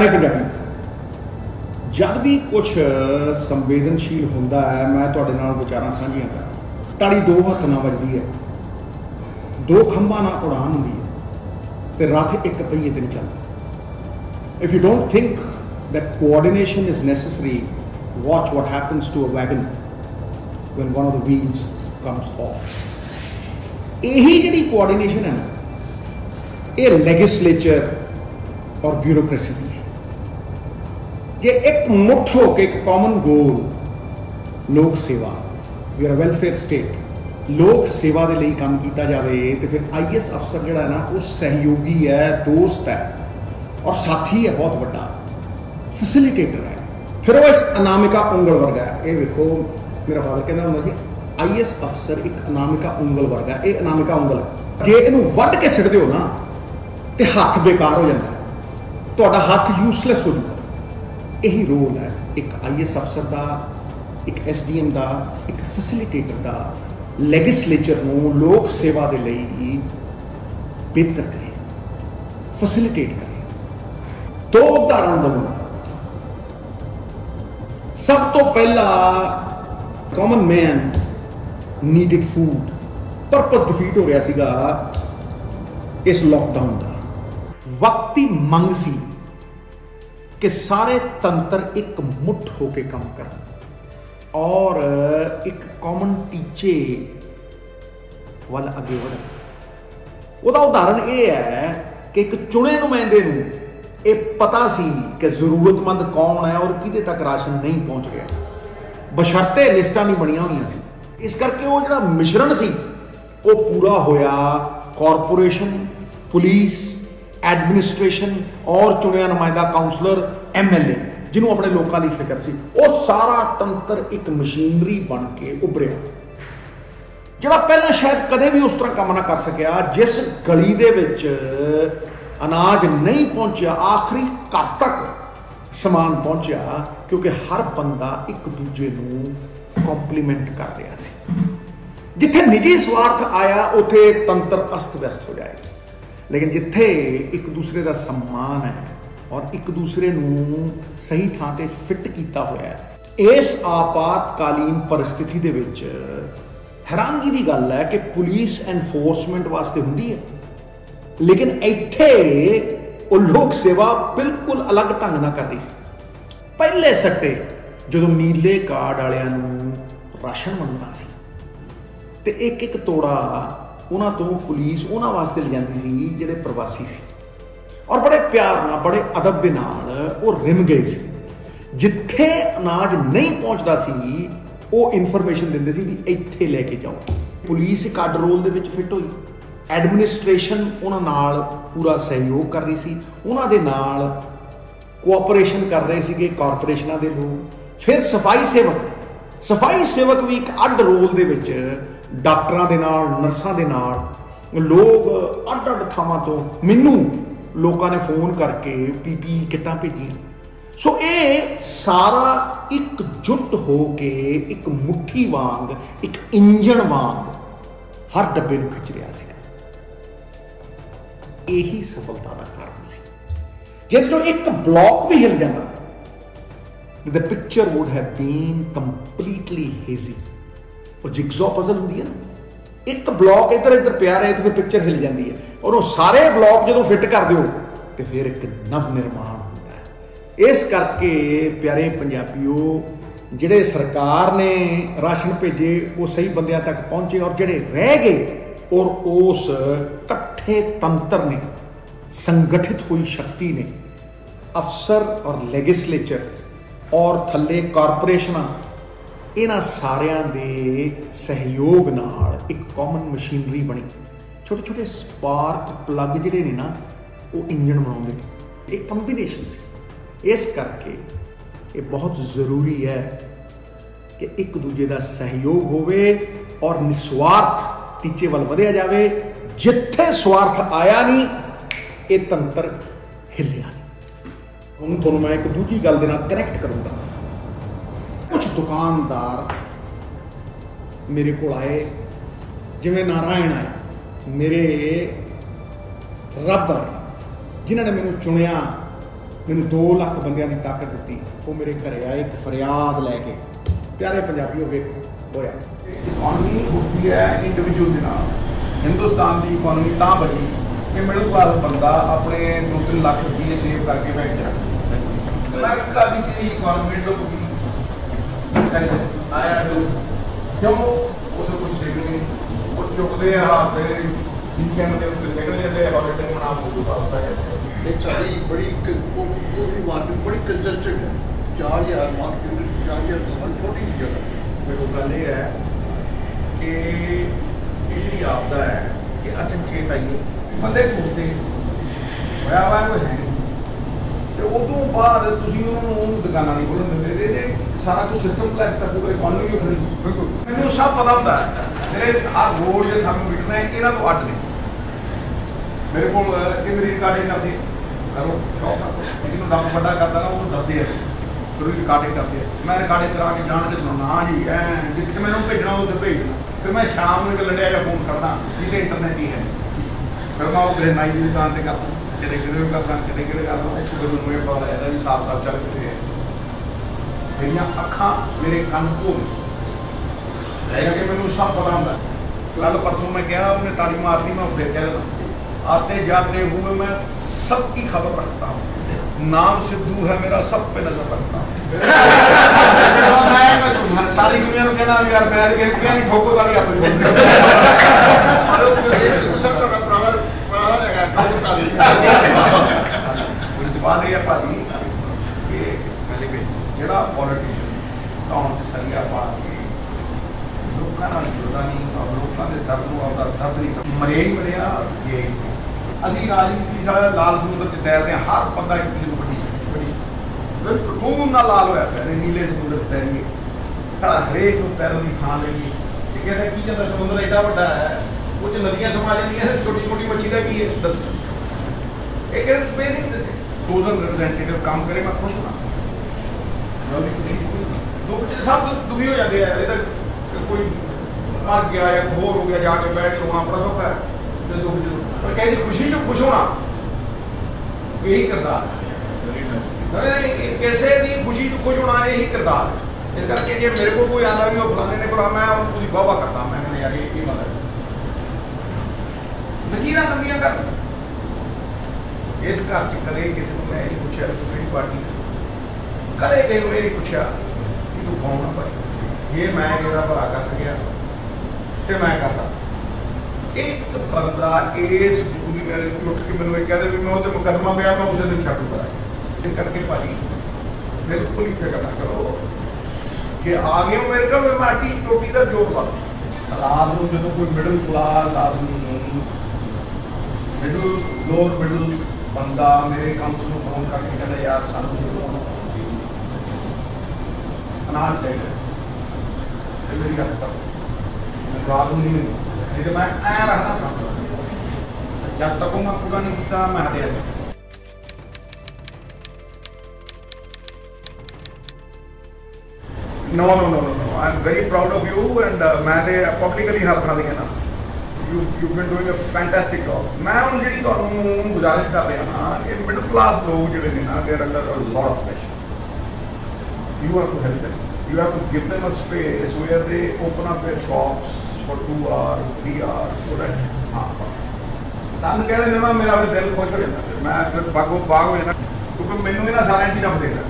पंजाबी जब भी कुछ संवेदनशील होंदा है मैं तुहाडे नाल विचारां साझीआं कर ताड़ी दो हत्थ ना वजदी है, दो खंभा ना उड़ान हुंदी है ते रथ एक पहिए ते नहीं चलदा। If you don't think that coordination is necessary, watch what happens to a wagon when one of the wheels comes off. यही जिहड़ी कोऑर्डिनेशन है ना, ये लैजिस्लेचर और ब्यूरोक्रेसी की है। जे एक मुठ होकर एक कॉमन गोल लोक सेवा, we are a welfare state, लोक सेवा के लिए काम किया जाए तो फिर IAS अफसर जोड़ा है ना वो सहयोगी है, दोस्त है और साथी है, बहुत बड़ा फैसिलिटेटर है। फिर वो इस अनामिका उंगल वर्गा है। ये देखो मेरा फादर कहना होंगे सी IAS अफसर एक अनामिका उंगल वर्गा है। ये अनामिका उंगल है, जे इनू वढ़ के सिट दो ना तो हाथ बेकार हो जाता है, तो हाथ यूजलैस हो जाता। यही रोल है एक IAS अफसर का, एक SDM का, एक फैसिलिटेटर का, लैजिस्लेचर नूं लोक सेवा के लिए बेहतर करे, फैसिलिटेट करे। दो उदाहरण दूंगा। सब तो पहला, common man needed food, purpose defeat हो गया सीगा इस लॉकडाउन का। वक्ती मंग सी कि सारे तंत्र एक मुठ होके काम करन और एक कॉमन टीचे वाल अगे बढ़न। उहदा उदाहरण यह है कि एक चुने नुमाइंदे नूं ये पता सी कि जरूरतमंद कौन है और किदे तक राशन नहीं पहुंच गया, बशर्ते लिस्टां नहीं बनिया हुई सी। इस करके वो जिहड़ा मिश्रण सी वो पूरा होया कॉरपोरेशन, पुलिस, एडमिनिस्ट्रेशन और चुनिया नुमाइंदा काउंसलर MLA जिन्होंने अपने लोगों की फिक्र सी। वो सारा तंत्र एक मशीनरी बन के उभरिया, जिहड़ा पहला शायद कदे भी उस तरह काम ना कर सकिया। जिस गली दे विच अनाज नहीं पहुंचा, आखिरी घर तक समान पहुंचा, क्योंकि हर बंदा एक दूजे नूं कॉम्पलीमेंट कर रहा सी। जिथे निजी स्वार्थ आया उथे तंत्र अस्त व्यस्त हो जाएगा, लेकिन जिथे एक दूसरे का सम्मान है और एक दूसरे नूं सही थां ते फिट किया होया है। इस आपातकालीन परिस्थिति दे विच हैरानगी की गल है कि पुलिस एनफोर्समेंट वास्ते हुंदी है, लेकिन इत्थे वो लोक सेवा बिल्कुल अलग ढंग नाल कर रही सी। पहले सट्टे जो नीले कार्ड वालियां नूं राशन वंडना सी ते एक एक तोड़ा उन्हां तो पुलिस उन्हां वास्ते ले जाती सी जिहड़े प्रवासी सी, और बड़े प्यार नाल, बड़े अदब दे नाल वो रिम गए सी। जिथे अनाज नहीं पहुंचता सी वो इनफॉर्मेशन दिंदे सी भी इत्थे लेके जाओ। पुलिस एक अड रोल दे विच फिट होई, एडमिनिस्ट्रेशन उन्हां नाल पूरा सहयोग कर रही सी, उन्हां दे नाल कोऑपरेशन कर रहे सीगे कॉरपोरेशनां दे लोग। फिर सफाई सेवक भी एक अड रोल दे विच डॉक्टरां दे नाल, नर्सां दे नाल, लोग अड अड थावां तो मैनू लोगों ने फोन करके PPE किटां भेजियां। सो ये सारा एकजुट हो के एक मुट्ठी वांग, एक इंजन वांग हर डब्बे नूं खिंच रहा सी। यही सफलता का कारण सी। जो एक ब्लॉक भी हिल जाता, the picture would have been completely hazy. और जिगजॉ पजल होंदी है ना, एक ब्लॉक इधर इधर पिया रहे तो फिर पिक्चर हिल जाती है, और वो सारे ब्लॉक जो फिट कर दो तो फिर एक नव निर्माण होता है। इस करके प्यारे पंजाबियों, जिहड़े सरकार ने राशन भेजे वो सही बंदियां तक पहुंचे, और जिहड़े रह गए और उस कट्ठे तंत्र ने, संगठित हुई शक्ति ने, अफसर और लैजिस्लेचर और थल्ले कॉरपोरेशनां, इन्हां सारियां दे सहयोग नाल एक कॉमन मशीनरी बनी। छोटे छोटे स्पार्क प्लग जिहड़े ने ना वो इंजन बनाउंदे, एक कंबीनेशन सी। इस करके ये बहुत ज़रूरी है कि एक दूजे का सहयोग होवे और निस्वार्थ टीचे वाल वधिया जावे। जिथे स्वार्थ आया नहीं ये तंत्र हिलिया नहीं। हुण तुहानूं मैं एक दूजी गल दे नाल कनैक्ट करूँगा। कुछ दुकानदार मेरे को आए, जिवें नारायण आए, मेरे रब जिन्होंने मैनू चुनिया मैंने 2 लाख बंदियां की ताकत दी। वो मेरे घर आए एक फरियाद लैके, प्यारे पंजाबियों वेखो होया इकॉनमी उठती है इंडिविजुअल के नाल। हिंदुस्तान की इकॉनमी तां बनी कि मिडिल क्लास बंदा अपने 2-3 लाख रुपये सेव करके बैंक च रख। अमेरिका की इकॉनमी डुब गई आया क्यों वो तो कुछ सेविंग नहीं, वो चुकते हाथ इनकम के निकल जाते हॉलीडे मना बड़ी मार्केट बड़ी कंजस्टेड है। 4000 मार्केट 4000 छोटी जगह। देखो गल ये है कि ये आपदा है कि अचनचेत आइए बंदे घूमते होया वा कोई है नहीं, तो उदों बाद तुसीं उन्होंने दुकाना नहीं खोलन देंदे जे सारा कुछ सिस्टम कलैक्ट कर दूगा इकॉनमी उठनी। बिल्कुल मैंने सब पता होता है मेरे हर रोड जो थर्मोमीटर है इन्हों को अड ने मेरे को मेरी रिकॉर्डिंग करती करो शौक जिन्होंने डब बड़ा करता ना वो दसते हैं फिर रिकॉर्डिंग करते हैं। मैं रिकॉर्डिंग करा के जान के सुनना हाँ जी जिथे मैंने भेजना उसे भेजना। फिर मैं शाम में लड़िया या फोन करदा जिसे इंटरनेट ही है। फिर मैं वो किसी नाई की दुकान पर करता कितने कितने करता कितने कितने करता उस फिर मुझे पता लगता भी साफ साफ चल कितने है। मेरिया अखा मेरे कन को ऐसे मैंने सब पता होता। कल परसों मैं गया उन्हें ताली मारती मैं फिर कह देता आते जाते हुए मैं सबकी खबर रखता हूँ। नाम सिद्धू है मेरा, सब पे नजर रखता हूँ। सारी दुनिया को कहना यार मैं नहीं ठोको वाली आप बात यह भाजी कि ਜਿਹੜਾ पॉलिटिशियन टाउन संज्ञा पा के लोगों ਨਾਲ ਜੁੜਦਾ ਨਹੀਂ और लोगों के दर्द ਨੂੰ ਆਪਦਾ दर्द नहीं समझ मरिया ही मरिया ये ਅਸੀਂ ਰਾਜਨੀਤੀ ਸਾਰਾ ਲਾਲ ਸਮੁੰਦਰ ਚ ਤੈਰਦੇ ਹਾਂ। ਹਰ ਬੰਦਾ ਇੱਕ ਚੀਜ਼ ਵੱਡੀ ਬਿਲਕੁਲ ਖੂਨ ਨਾਲ ਲਾਲ ਹੋਇਆ ਪਿਆ ਨੀਲੇ ਸਮੁੰਦਰ ਚ ਤੈਰੀਏ ਖੜਾ ਹਰੇਕ ਨੂੰ ਤੈਰਨ ਦੀ ਥਾਂ ਲੈਣੀ। ਇਹ ਕਹਿੰਦਾ ਕੀ ਜਾਂਦਾ ਸਮੁੰਦਰ ਐਡਾ ਵੱਡਾ ਹੈ ਉਹ ਚ ਨਦੀਆਂ ਸਮਾ ਜਾਂਦੀਆਂ ਛੋਟੀ ਛੋਟੀ ਮੱਛੀ ਦਾ ਕੀ ਹੈ ਦੱਸ। ਇਹ ਕਹਿੰਦਾ ਸਪੇਸ ਹੀ ਦਿੰਦੇ ਡੋਜ਼ਨ ਰਿਪਰੈਜ਼ੈਂਟੇਟਿਵ ਕੰਮ ਕਰੇ ਮੈਂ ਖੁਸ਼ ਹੋਣਾ। ਦੁੱਖ ਚ ਸਭ ਦੁਖੀ ਹੋ ਜਾਂਦੇ ਆ। ਇਹ ਤਾਂ ਕੋਈ मर गया या होर हो गया जाके बैठ के वहाँ पर सुख है पर कहती खुशी जो खुश होना यही किरदार कैसे दी खुशी जो खुश होना यही किरदार। इस करके जे मेरे को कोई आंदा भी वो फलाने ने करा मैं उसकी वाह वाह करता मैं कहना यार ये मतलब नकीरा नंदियां कर इस घर च कदे किसी को मैं नहीं पूछा केड़ी पार्टी कदे किसी को नहीं पूछा कि तू कौन है भाई ये मैं किहदा भला कर सकिया ਤੇ ਮੈਂ ਕਰਦਾ। ਇੱਕ ਬੰਦਾ ਇਸ ਪੂਰੀ ਗੱਲ ਉੱਠ ਕੇ ਮੈਨੂੰ ਇਹ ਕਹਦੇ ਵੀ ਮੈਂ ਉਹਦੇ ਮੁਕੱਦਮਾ ਪਿਆ ਮੈਂ ਉਸੇ ਦਿਨ ਛੱਡੂ ਕਰਾਂ। ਇਸ ਕਰਕੇ ਭਾਜੀ ਬਿਲਕੁਲ ਹੀ ਫਿਕਰ ਨਾ ਕਰੋ ਕਿ ਆ ਗਏ ਹੋ ਮੇਰੇ ਕੋਲ ਮੈਂ ਆਟੀ ਚੋਟੀ ਦਾ ਜੋੜ ਲਾ। ਰਾਤ ਨੂੰ ਜਦੋਂ ਕੋਈ ਮਿਡਲ ਕਲਾਸ ਆਦਮੀ ਮਿਡਲ ਲੋਅਰ ਮਿਡਲ ਬੰਦਾ ਮੇਰੇ ਕਾਉਂਸਲ ਨੂੰ ਫੋਨ ਕਰਕੇ ਕਹਿੰਦਾ ਯਾਰ ਸਾਨੂੰ ਅਨਾਜ ਚਾਹੀਦਾ ਤੇ ਮੇਰੀ ਗੱਲ ਕਰ रात नहीं हुई मैं ऐ रखना था जब तक मैं पूरा नहीं किया मैं हरिया। No, I'm very proud of you and मैंने publicly हाथ खा दिया ना you've been doing a fantastic job। मैं उन जी तुहानू गुजारिश कर रहा ना कि मिडिल क्लास लोग जिहड़े ने ना they are under a lot of pressure। You have to help them, you have to give them a space where they open up their shops for 2 hours 3 hours so that तन कह देना मेरा भी दिल खुश हो जाता मैं फिर बागो बाग हो जाना क्योंकि मैनू इन्होंने सारे चीज़ा देना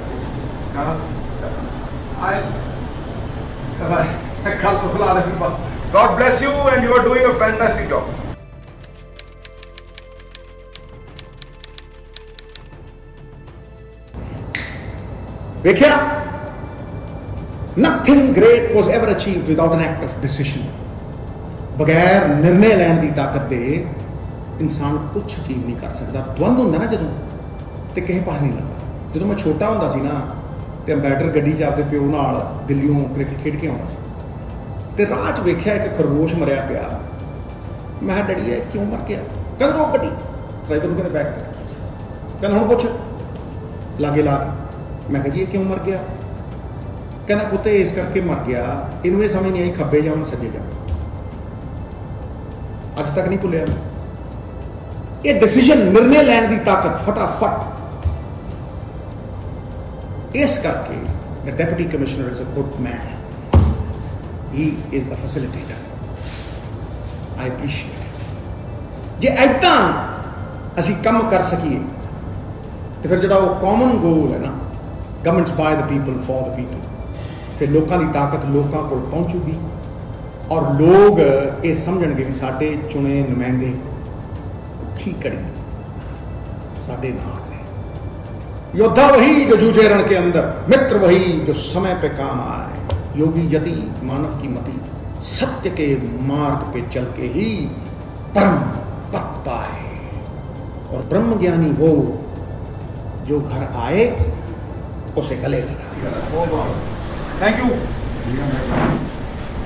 कल तो खिला दे। God bless you and you are doing a fantastic job। देखिया nothing great was ever achieved without an act of decision। बगैर निर्णय लैन की ताकत दे इंसान कुछ अचीव नहीं कर सकता। द्वंद होंदा ना जदों ते किसी पास नहीं लगता। जदों मैं छोटा होंदा सी ना ते अंबैडर गड्डी च आपदे प्यो नाल दिल्लीओं क्रिकेट खेड के आउंदा सी ते राह च वेख्या एक खरगोश मरिया पिया। मैं डैडी क्यों मर गया? कहंदा रोक गड्डी ड्राइवर नूं कहंदा बैक कर। कहंदा हुण पुछ लागे ला के। मैं कहा जी क्यों मर गया? कहना पुत्ते इस करके मर गया इनू ये समझ नहीं आई खब्बे जाओ सज्जे जाओ। अज तक नहीं भुलिया मैं। ये डिसीजन निर्णय लैन की ताकत फटाफट इस करके the deputy commissioner is a good man, he is the facilitator. I appreciate जे ऐदा असी कम कर सकीए तो फिर जो कॉमन गोल है ना, governments by the people for the people, फिर लोगों की ताकत लोगों को पहुँचूगी और लोग ये समझणगे भी साडे चुने नुमाइंदे औखी कड़ी साडे नाल ने। योद्धा वही जो जूझे रण के अंदर, मित्र वही जो समय पे काम आए, योगी यति मानव की मति, सत्य के मार्ग पे चल के ही परम पद पाए, और ब्रह्म ज्ञानी वो जो घर आए उसे गले लगा। थैंक यू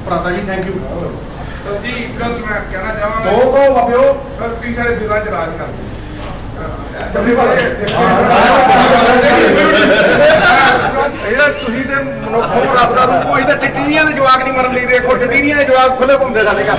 भ्राता जी, थैंक यू सर जी। एक गल मैं कहना चाहांगा, दो बापियो सर तुसीं साडे दिलां च राज कर मनुखों रब का रूप हो, टिट्टियां के जवाक नहीं मरन ली, देखो टिट्टियां के जवाक खुले घूमते साडे घर।